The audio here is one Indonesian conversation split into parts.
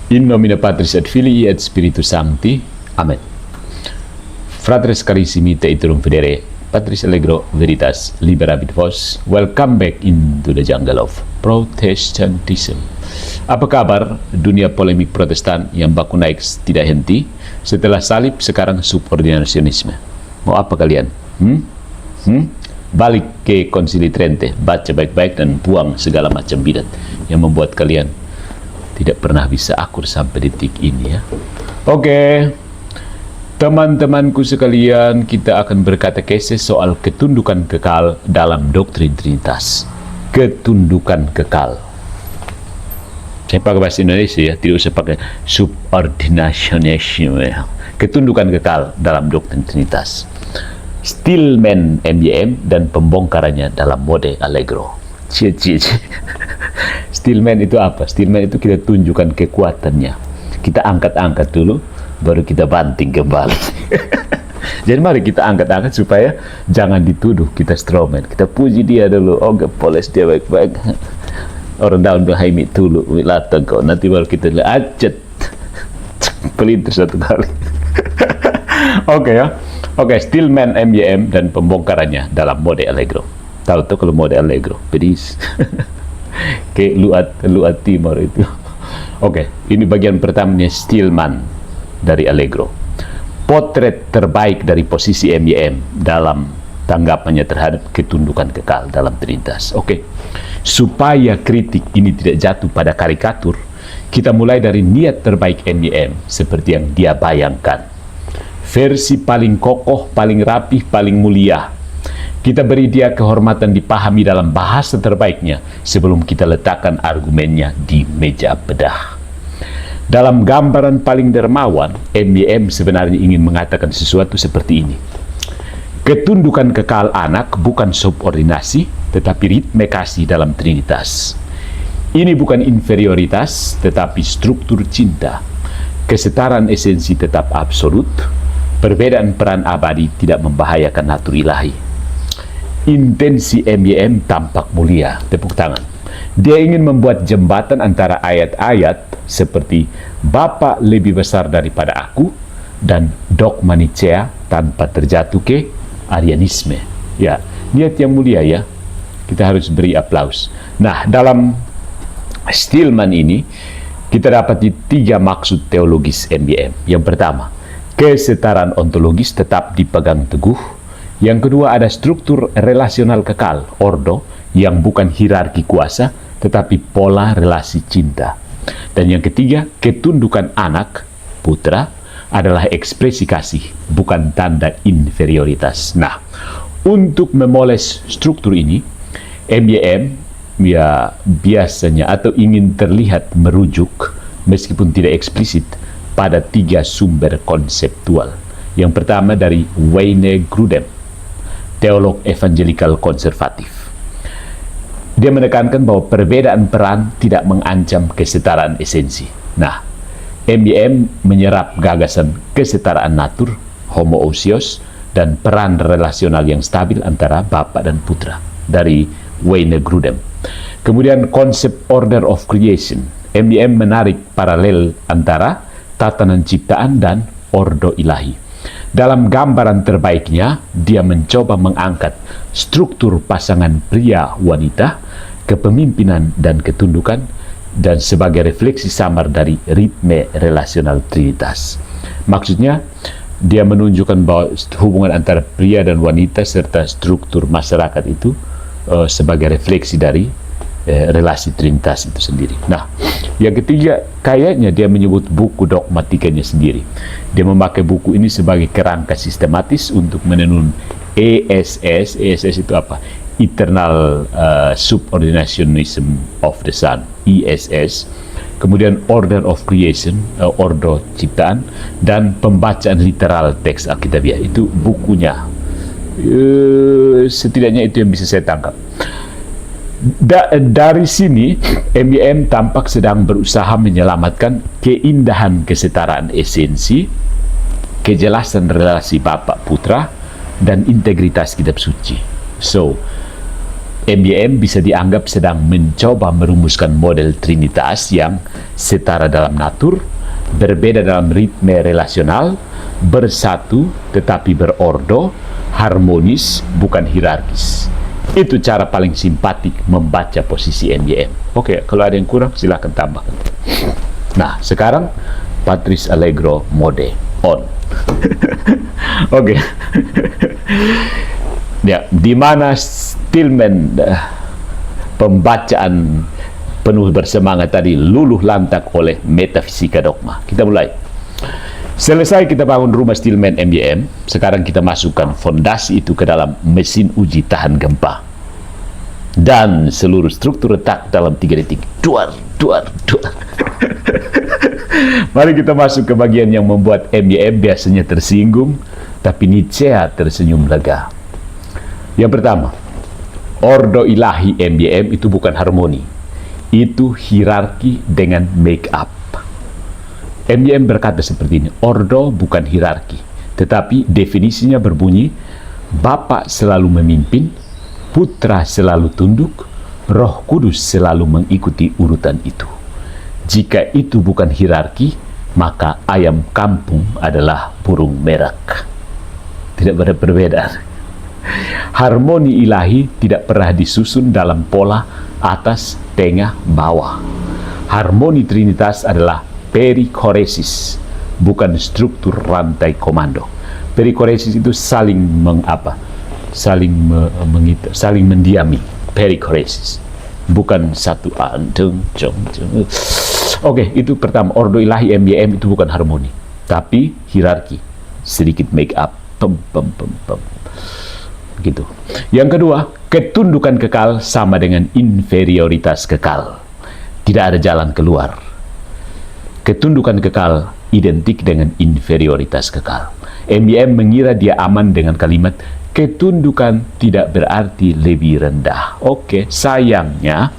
In nomine Patris et Filii et Spiritus Sancti. Amen. Fratres carissimi te iterum fidere, Patris allegro veritas liberabit vos. Welcome back into the jungle of Protestantism. Apa kabar dunia polemik Protestan yang baku naik tidak henti? Setelah salib sekarang subordinasionisme. Mau apa kalian? Balik ke Konsili Trente, baca baik-baik dan buang segala macam bidat yang membuat kalian tidak pernah bisa akur sampai detik ini ya. Oke, teman-temanku sekalian, kita akan berkatekese soal ketundukan kekal dalam doktrin Trinitas. Ketundukan kekal. Saya pakai bahasa Indonesia ya, tidak usah pakai subordinationism ya. Ketundukan kekal dalam doktrin Trinitas. Stillman MYM dan pembongkarannya dalam mode Allegro. Stillman itu apa? Stillman itu kita tunjukkan kekuatannya. Kita angkat-angkat dulu, baru kita banting kembali. Jadi mari kita angkat-angkat supaya jangan dituduh kita strawman. Kita puji dia dulu, poles dia baik-baik. Orang daun berhaimi dulu, wilatang kau. Nanti baru kita acet, pelintir satu kali. Oke, Stillman MYM dan pembongkarannya dalam mode Allegro. Tahu tuh kalau mode Allegro, pedis. Kayak luat timur itu. Oke, ini bagian pertamanya Stillman dari Allegro. Potret terbaik dari posisi MYM dalam tanggapannya terhadap ketundukan kekal dalam Trinitas. Oke, supaya kritik ini tidak jatuh pada karikatur, kita mulai dari niat terbaik MYM seperti yang dia bayangkan. Versi paling kokoh, paling rapih, paling mulia. Kita beri dia kehormatan dipahami dalam bahasa terbaiknya sebelum kita letakkan argumennya di meja bedah. Dalam gambaran paling dermawan, MYM sebenarnya ingin mengatakan sesuatu seperti ini. Ketundukan kekal anak bukan subordinasi, tetapi ritme kasih dalam Trinitas. Ini bukan inferioritas, tetapi struktur cinta. Kesetaraan esensi tetap absolut, perbedaan peran abadi tidak membahayakan natur ilahi. Intensi MYM tampak mulia, tepuk tangan. Dia ingin membuat jembatan antara ayat-ayat seperti Bapa lebih besar daripada aku dan dogma Nicea tanpa terjatuh ke Arianisme. Ya, niat yang mulia ya. Kita harus beri aplaus. Nah, dalam Stillman ini kita dapati 3 maksud teologis MYM. Yang pertama, kesetaraan ontologis tetap dipegang teguh. Yang kedua, ada struktur relasional kekal, ordo, yang bukan hierarki kuasa, tetapi pola relasi cinta. Dan yang ketiga, ketundukan anak, putra, adalah ekspresi kasih, bukan tanda inferioritas. Nah, untuk memoles struktur ini, MYM ya biasanya atau ingin terlihat merujuk, meskipun tidak eksplisit, pada 3 sumber konseptual. Yang pertama dari Wayne Grudem, teolog evangelikal konservatif. Dia menekankan bahwa perbedaan peran tidak mengancam kesetaraan esensi. Nah, MYM menyerap gagasan kesetaraan natur, homoousios, dan peran relasional yang stabil antara Bapa dan Putra dari Wayne Grudem. Kemudian konsep order of creation. MYM menarik paralel antara tatanan ciptaan dan ordo ilahi. Dalam gambaran terbaiknya, dia mencoba mengangkat struktur pasangan pria-wanita, kepemimpinan dan ketundukan, dan sebagai refleksi samar dari ritme relasional Trinitas. Maksudnya, dia menunjukkan bahwa hubungan antara pria dan wanita serta struktur masyarakat itu sebagai refleksi dari relasi Trinitas itu sendiri. Nah, yang ketiga, kayaknya dia menyebut buku dogmatikanya sendiri. Dia memakai buku ini sebagai kerangka sistematis untuk menenun ESS. ESS itu apa? Eternal Subordinationism of the Son, ESS. Kemudian Order of Creation, ordo ciptaan, dan pembacaan literal teks Alkitabiah. Itu bukunya. Setidaknya itu yang bisa saya tangkap. Dari sini MYM tampak sedang berusaha menyelamatkan keindahan kesetaraan esensi, kejelasan relasi Bapa Putra, dan integritas kitab suci. So, MBM bisa dianggap sedang mencoba merumuskan model trinitas yang setara dalam natur, berbeda dalam ritme relasional, bersatu tetapi berordo, harmonis bukan hierarkis. Itu cara paling simpatik membaca posisi MBM. Oke, kalau ada yang kurang silakan tambahkan. Nah, sekarang Patrice Allegro mode on. Oke. Ya, di mana Stillman pembacaan penuh bersemangat tadi luluh lantak oleh metafisika dogma. Kita mulai. Selesai kita bangun rumah Stillman MBM, sekarang kita masukkan fondasi itu ke dalam mesin uji tahan gempa. Dan seluruh struktur retak dalam 3 detik. Duar. Mari kita masuk ke bagian yang membuat MBM biasanya tersinggung, tapi Nietzsche tersenyum lega. Yang pertama, ordo ilahi MBM itu bukan harmoni. Itu hierarki dengan make up. MBM berkata seperti ini, ordo bukan hierarki, tetapi definisinya berbunyi, Bapa selalu memimpin, Putra selalu tunduk, Roh Kudus selalu mengikuti urutan itu. Jika itu bukan hierarki, maka ayam kampung adalah burung merak. Tidak ada perbedaan. Harmoni ilahi tidak pernah disusun dalam pola atas, tengah, bawah. Harmoni trinitas adalah perikoresis, bukan struktur rantai komando. Perikoresis itu saling saling mendiami. Perikoresis, bukan satu antung. Oke, itu pertama. Ordo ilahi MBM itu bukan harmoni, tapi hierarki, sedikit make up. Gitu. Yang kedua, ketundukan kekal sama dengan inferioritas kekal. Tidak ada jalan keluar. Ketundukan kekal identik dengan inferioritas kekal. MBM mengira dia aman dengan kalimat ketundukan tidak berarti lebih rendah. Oke, sayangnya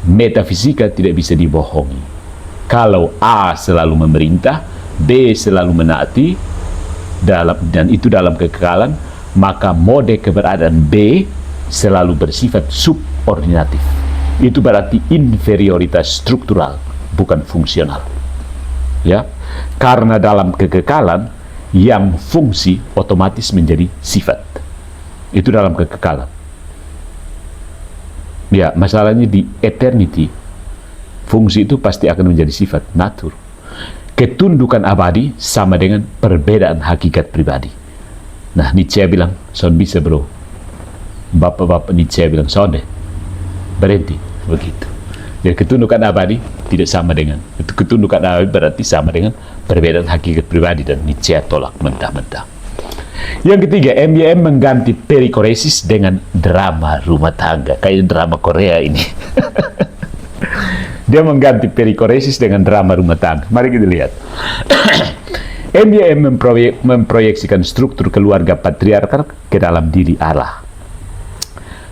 metafisika tidak bisa dibohongi. Kalau A selalu memerintah, B selalu menaati, dan itu dalam kekekalan, maka mode keberadaan B selalu bersifat subordinatif. Itu berarti inferioritas struktural, bukan fungsional. Ya, karena dalam kekekalan yang fungsi otomatis menjadi sifat. Itu dalam kekekalan. Ya, masalahnya di eternity, fungsi itu pasti akan menjadi sifat, natur. Ketundukan abadi sama dengan perbedaan hakikat pribadi. Nah, Nietzsche bilang, son bisa bro. Bapak-bapak Nietzsche bilang, son deh. Berhenti. Begitu. Jadi ketundukan abadi tidak sama dengan, ketundukan abadi berarti sama dengan perbedaan hakikat pribadi, dan Nietzsche tolak mentah-mentah. Yang ketiga, MBM mengganti perikoresis dengan drama rumah tangga. Kayak drama Korea ini. Dia mengganti perikoresis dengan drama rumah tangga. Mari kita lihat. MBM memproyeksikan struktur keluarga patriarkal ke dalam diri Allah.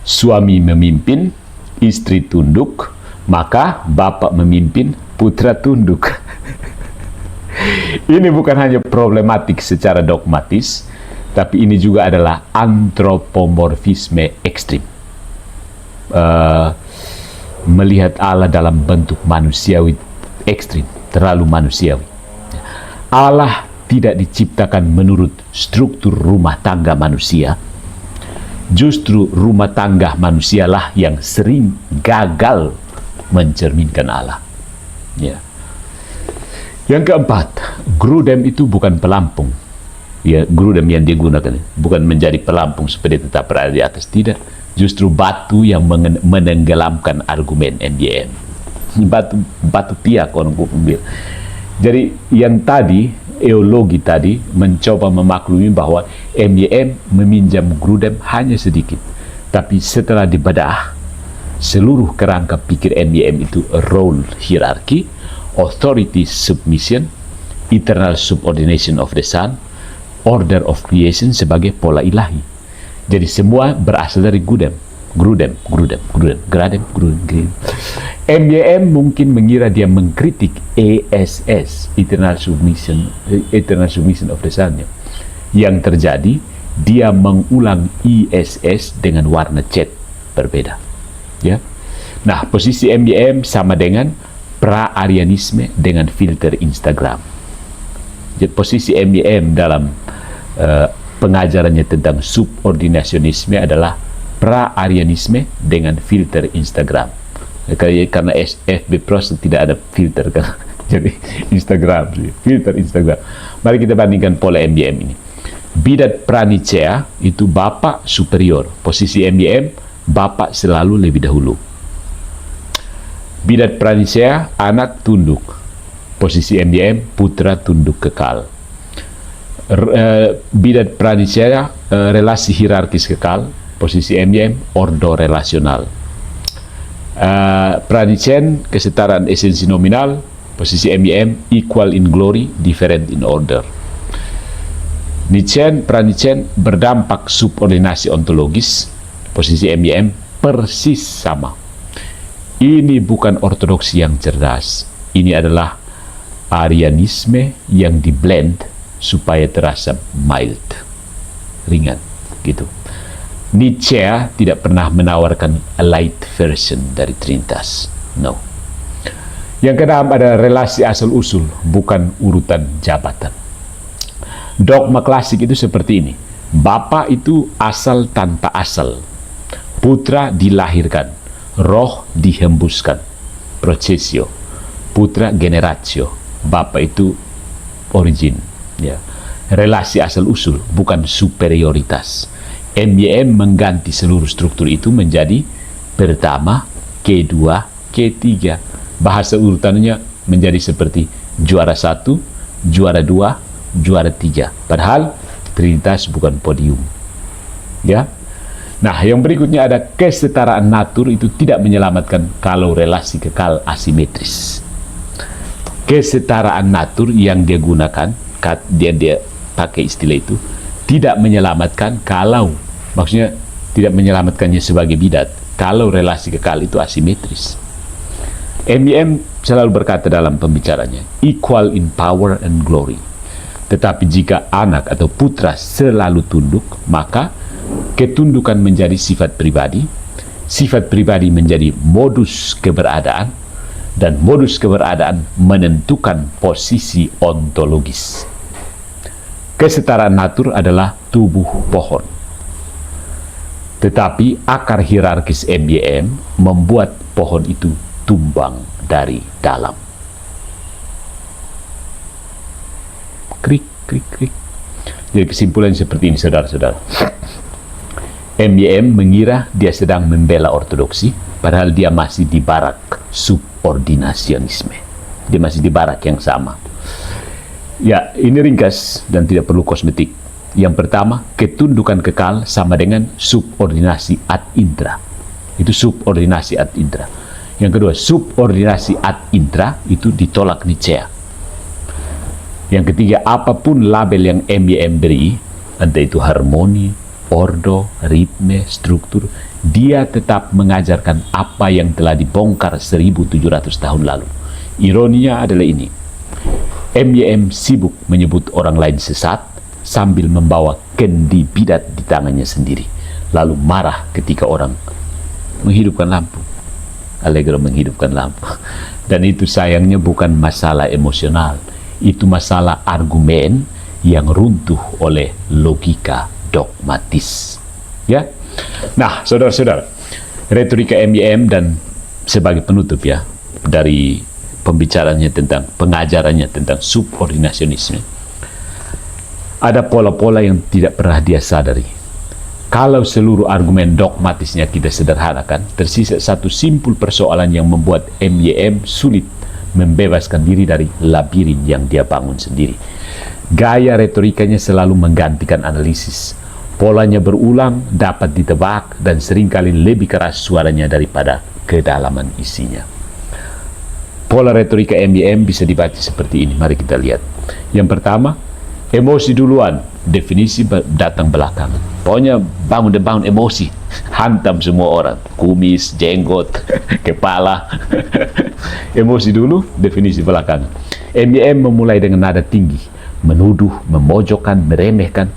Suami memimpin, istri tunduk, maka bapak memimpin, putra tunduk. Ini bukan hanya problematik secara dogmatis, tapi ini juga adalah antropomorfisme ekstrim. Melihat Allah dalam bentuk manusiawi ekstrim, terlalu manusiawi. Allah tidak diciptakan menurut struktur rumah tangga manusia. Justru rumah tangga manusialah yang sering gagal mencerminkan Allah. Ya. Yang keempat, grudem itu bukan pelampung. Ya, grudem yang digunakan bukan menjadi pelampung supaya tetap berada di atas, tidak. Justru batu yang menenggelamkan argumen MBM. Batu piak orang mobil. Jadi yang tadi, eologi tadi mencoba memaklumi bahwa MBM meminjam grudem hanya sedikit. Tapi setelah dibedah, seluruh kerangka pikir MBM itu role hierarchy, authority submission, eternal subordination of the sun, order of creation sebagai pola ilahi. Jadi semua berasal dari grudem. MBM mungkin mengira dia mengkritik ESS, eternal submission of the sun. Yang terjadi, dia mengulang ISS dengan warna cat berbeda. Ya. Nah, posisi MBM sama dengan pra-Arianisme dengan filter Instagram. Jadi posisi MBM dalam pengajarannya tentang subordinasionisme adalah pra-Arianisme dengan filter Instagram. Karena FB Plus tidak ada filter kan. Jadi Instagram, filter Instagram. Mari kita bandingkan pola MBM ini. Bidat Pranicea itu bapak superior. Posisi MBM, bapak selalu lebih dahulu. Bidat Pranicea, anak tunduk. Posisi MBM, putra tunduk kekal. Bidat Pranicea, relasi hierarkis kekal. Posisi MBM, ordo relasional. Pranicen, kesetaraan esensi nominal. Posisi MBM, equal in glory, different in order. Nietzsche, Pranicen, berdampak subordinasi ontologis. Posisi MBM, persis sama. Ini bukan ortodoksi yang cerdas. Ini adalah Arianisme yang diblend supaya terasa mild, ringan, gitu. Nietzsche tidak pernah menawarkan a light version dari Trinitas. No. Yang keenam ada relasi asal-usul, bukan urutan jabatan. Dogma klasik itu seperti ini. Bapa itu asal tanpa asal. Putra dilahirkan. Roh dihembuskan. Procesio. Putra generatio. Bapa itu origin. Ya. Relasi asal-usul, bukan superioritas. MBM mengganti seluruh struktur itu menjadi pertama, kedua, ketiga. Bahasa urutannya menjadi seperti juara 1, juara 2, juara 3. Padahal Trinitas bukan podium. Ya. Nah, yang berikutnya ada kesetaraan natur itu tidak menyelamatkan kalau relasi kekal asimetris. Kesetaraan natur yang dia gunakan, dia pakai istilah itu, tidak menyelamatkan kalau, maksudnya tidak menyelamatkannya sebagai bidat, kalau relasi kekal itu asimetris. MBM selalu berkata dalam pembicaranya, equal in power and glory. Tetapi jika anak atau putra selalu tunduk, maka ketundukan menjadi sifat pribadi menjadi modus keberadaan, dan modus keberadaan menentukan posisi ontologis. Kesetaraan natur adalah tubuh pohon. Tetapi akar hierarkis MBM membuat pohon itu tumbang dari dalam. Krik, krik, krik. Jadi kesimpulan seperti ini, saudara-saudara. MBM mengira dia sedang membela ortodoksi, padahal dia masih di barak subordinasionisme. Dia masih di barak yang sama. Ya, ini ringkas dan tidak perlu kosmetik. Yang pertama, ketundukan kekal sama dengan subordinasi ad intra. Itu subordinasi ad intra. Yang kedua, subordinasi ad intra itu ditolak Nietzsche. Yang ketiga, apapun label yang MBM beri, entah itu harmoni, ordo, ritme, struktur, dia tetap mengajarkan apa yang telah dibongkar 1700 tahun lalu. Ironinya adalah ini. MBM sibuk menyebut orang lain sesat sambil membawa kendi bidat di tangannya sendiri, lalu marah ketika orang menghidupkan lampu. Allegro menghidupkan lampu. Dan itu sayangnya bukan masalah emosional, itu masalah argumen yang runtuh oleh logika dogmatis. Ya. Nah, saudara-saudara, retorika MBM dan sebagai penutup ya dari pembicaranya tentang pengajarannya tentang subordinasionisme, ada pola-pola yang tidak pernah dia sadari. Kalau seluruh argumen dogmatisnya kita sederhanakan, tersisa satu simpul persoalan yang membuat MBM sulit membebaskan diri dari labirin yang dia bangun sendiri. Gaya retorikanya selalu menggantikan analisis. Polanya berulang, dapat ditebak, dan seringkali lebih keras suaranya daripada kedalaman isinya. Pola retorika MBM bisa dibaca seperti ini. Mari kita lihat. Yang pertama, emosi duluan, definisi datang belakangan. Pokoknya bangun emosi, hantam semua orang, kumis, jenggot, kepala. Emosi dulu, definisi belakangan. MBM memulai dengan nada tinggi, menuduh, memojokkan, meremehkan,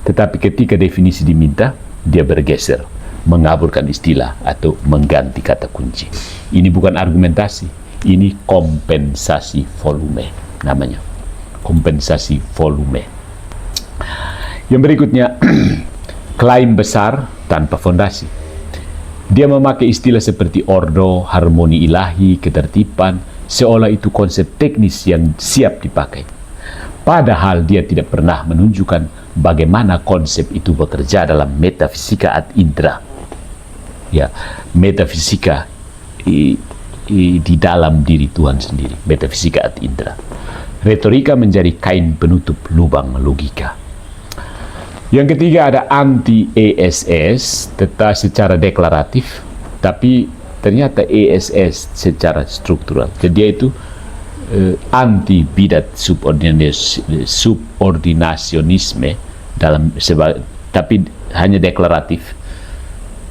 tetapi ketika definisi diminta, dia bergeser. mengaburkan istilah atau mengganti kata kunci. Ini bukan argumentasi, ini kompensasi volume namanya. Kompensasi volume. Yang berikutnya, klaim besar tanpa fondasi. Dia memakai istilah seperti ordo, harmoni ilahi, ketertiban, seolah itu konsep teknis yang siap dipakai. Padahal dia tidak pernah menunjukkan bagaimana konsep itu bekerja dalam metafisika ad indra. Ya, metafisika di dalam diri Tuhan sendiri, metafisika ad indra. Retorika menjadi kain penutup lubang logika. Yang ketiga ada anti-ESS, tetap secara deklaratif, tapi ternyata ESS secara struktural. Jadi dia itu anti bidat subordinasionisme dalam tapi hanya deklaratif.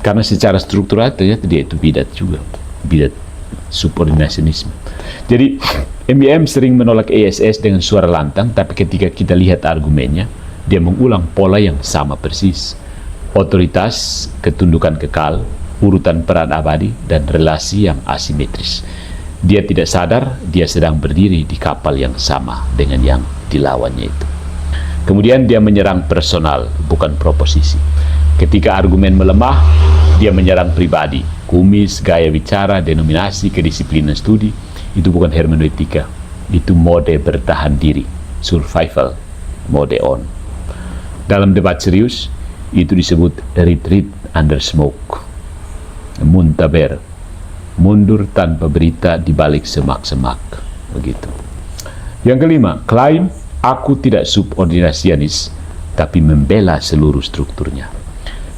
Karena secara struktural ternyata dia itu bidat juga, bidat subordinasionisme. Jadi MBM sering menolak ESS dengan suara lantang, tapi ketika kita lihat argumennya, dia mengulang pola yang sama persis. Otoritas, ketundukan kekal, urutan peran abadi, dan relasi yang asimetris. Dia tidak sadar dia sedang berdiri di kapal yang sama dengan yang dilawannya itu. Kemudian dia menyerang personal, bukan proposisi. Ketika argumen melemah, dia menyerang pribadi, kumis, gaya bicara, denominasi, kedisiplinan studi. Itu bukan hermeneutika, itu mode bertahan diri, survival, mode on. Dalam debat serius, itu disebut retreat under smoke, muntaber, mundur tanpa berita di balik semak-semak, begitu. Yang kelima, klaim aku tidak subordinasianis, tapi membela seluruh strukturnya.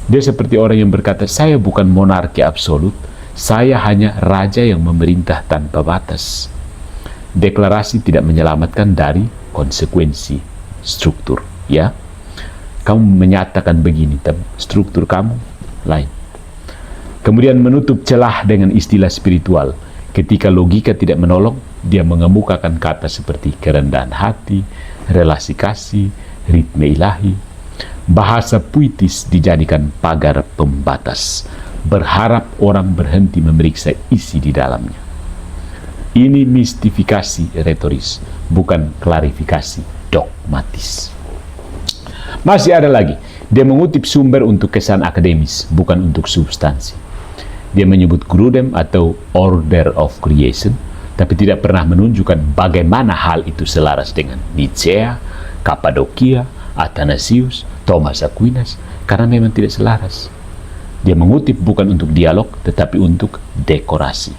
Dia seperti orang yang berkata, saya bukan monarki absolut, saya hanya raja yang memerintah tanpa batas. Deklarasi tidak menyelamatkan dari konsekuensi struktur, ya. Kamu menyatakan begini, tapi struktur kamu lain. Kemudian menutup celah dengan istilah spiritual. Ketika logika tidak menolong, dia mengemukakan kata seperti kerendahan hati, relasi kasih, ritme ilahi. Bahasa puitis dijadikan pagar pembatas, berharap orang berhenti memeriksa isi di dalamnya. Ini mistifikasi retoris, bukan klarifikasi dogmatis. Masih ada lagi, dia mengutip sumber untuk kesan akademis, bukan untuk substansi. Dia menyebut Grudem atau Order of Creation, tapi tidak pernah menunjukkan bagaimana hal itu selaras dengan Nicea, Kapadokia, Athanasius, Thomas Aquinas, karena memang tidak selaras. Dia mengutip bukan untuk dialog, tetapi untuk dekorasi.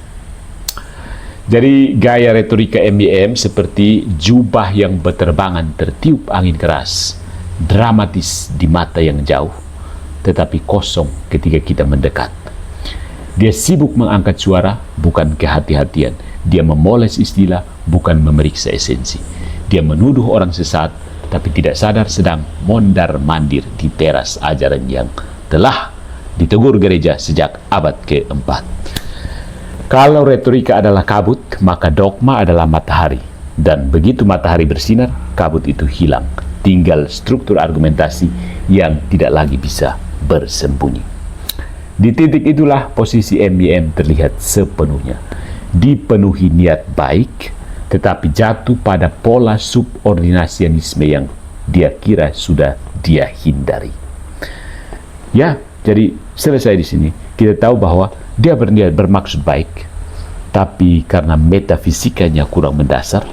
Jadi gaya retorika MBM seperti jubah yang berterbangan tertiup angin keras, dramatis di mata yang jauh, tetapi kosong ketika kita mendekat. Dia sibuk mengangkat suara, bukan kehati-hatian. Dia memoles istilah, bukan memeriksa esensi. Dia menuduh orang sesat, tapi tidak sadar sedang mondar-mandir di teras ajaran yang telah ditegur gereja sejak abad keempat. Kalau retorika adalah kabut, maka dogma adalah matahari. Dan begitu matahari bersinar, kabut itu hilang. Tinggal struktur argumentasi yang tidak lagi bisa bersembunyi. Di titik itulah posisi MBM terlihat sepenuhnya. Dipenuhi niat baik, tetapi jatuh pada pola subordinasianisme yang dia kira sudah dia hindari. Ya, jadi selesai di sini. Kita tahu bahwa dia berniat bermaksud baik, tapi karena metafisikanya kurang mendasar,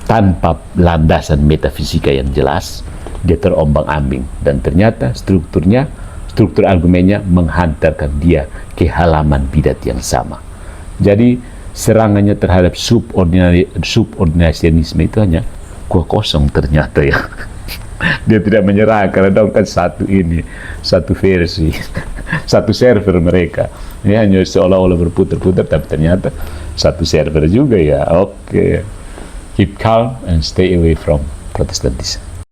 tanpa landasan metafisika yang jelas, dia terombang-ambing. Dan ternyata struktur argumennya menghantarkan dia ke halaman bidat yang sama. Jadi serangannya terhadap subordinasianisme itu hanya kuah kosong ternyata ya. Dia tidak menyerah karena dong kan satu versi, satu server mereka. Ini hanya seolah-olah berputar-putar, tapi ternyata satu server juga ya. Oke. Keep calm and stay away from Protestantism.